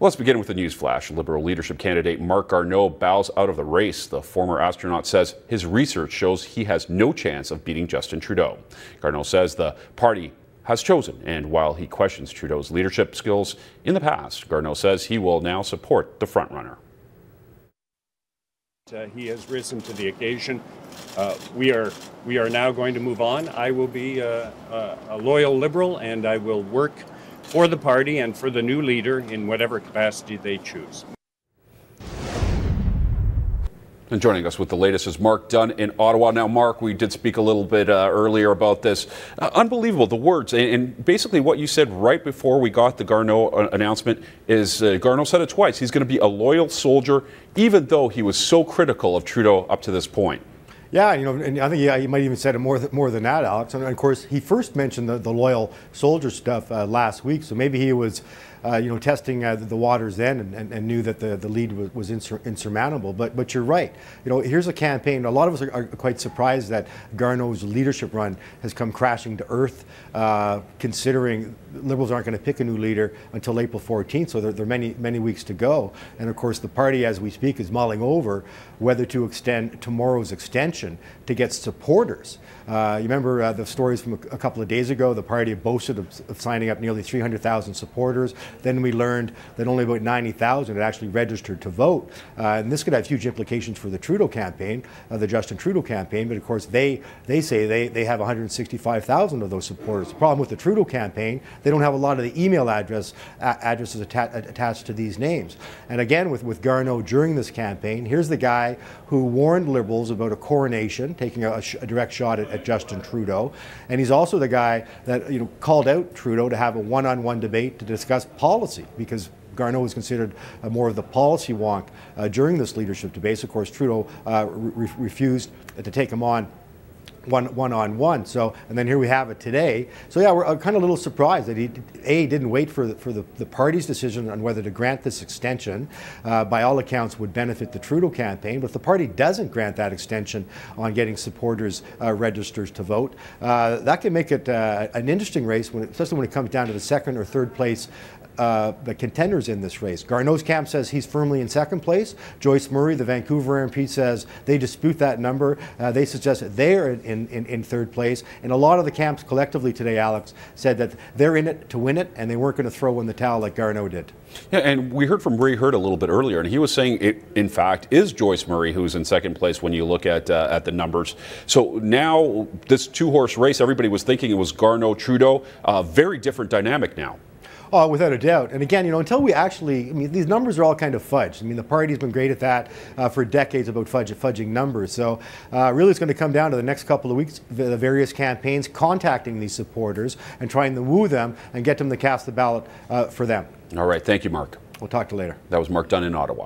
Let's begin with the news flash. Liberal leadership candidate Marc Garneau bows out of the race. The former astronaut says his research shows he has no chance of beating Justin Trudeau. Garneau says the party has chosen, and while he questions Trudeau's leadership skills in the past, Garneau says he will now support the frontrunner. He has risen to the occasion. We are now going to move on. I will be a loyal Liberal, and I will work for the party and for the new leader in whatever capacity they choose. And joining us with the latest is Marc Dunn in Ottawa. Now, Marc, we did speak a little bit earlier about this. Unbelievable, the words. And basically what you said right before we got the Garneau announcement is Garneau said it twice. He's going to be a loyal soldier, even though he was so critical of Trudeau up to this point. Yeah, you know, and I think he might even said it more than that, Alex. And of course, he first mentioned the loyal soldier stuff last week, so maybe he was, testing the waters then and knew that the lead was insurmountable. But you're right. You know, here's a campaign. A lot of us are quite surprised that Garneau's leadership run has come crashing to earth, considering Liberals aren't going to pick a new leader until April 14th, so there are many weeks to go. And of course, the party, as we speak, is mulling over whether to extend tomorrow's extension to get supporters. You remember the stories from a couple of days ago. The party boasted of signing up nearly 300,000 supporters. Then we learned that only about 90,000 had actually registered to vote. And this could have huge implications for the Trudeau campaign, the Justin Trudeau campaign. But of course, they say they have 165,000 of those supporters. The problem with the Trudeau campaign, they don't have a lot of the email addresses attached to these names. And again, with Garneau during this campaign, here's the guy who warned Liberals about a coronation, taking a direct shot at Justin Trudeau. And he's also the guy that called out Trudeau to have a one-on-one debate to discuss policy, because Garneau was considered more of the policy wonk during this leadership debate. So of course, Trudeau refused to take him on one-on-one. So, and then here we have it today. So yeah, we're kind of a little surprised that he didn't wait for the party's decision on whether to grant this extension. By all accounts, would benefit the Trudeau campaign. But if the party doesn't grant that extension on getting supporters registers to vote, that can make it an interesting race, especially when it comes down to the second or third place the contenders in this race. Garneau's camp says he's firmly in second place. Joyce Murray, the Vancouver MP, says they dispute that number. They suggest that they're in third place. And a lot of the camps collectively today, Alex, said that they're in it to win it, and they weren't going to throw in the towel like Garneau did. Yeah, and we heard from Ray Hurd a little bit earlier, and he was saying it, in fact, is Joyce Murray who's in second place when you look at the numbers. So now this two-horse race, everybody was thinking it was Garneau-Trudeau. Very different dynamic now. Oh, without a doubt. And again, until we actually, these numbers are all kind of fudged. The party's been great at that for decades about fudging numbers. So really it's going to come down to the next couple of weeks, the various campaigns contacting these supporters and trying to woo them and get them to cast the ballot for them. All right. Thank you, Marc. We'll talk to you later. That was Marc Dunn in Ottawa.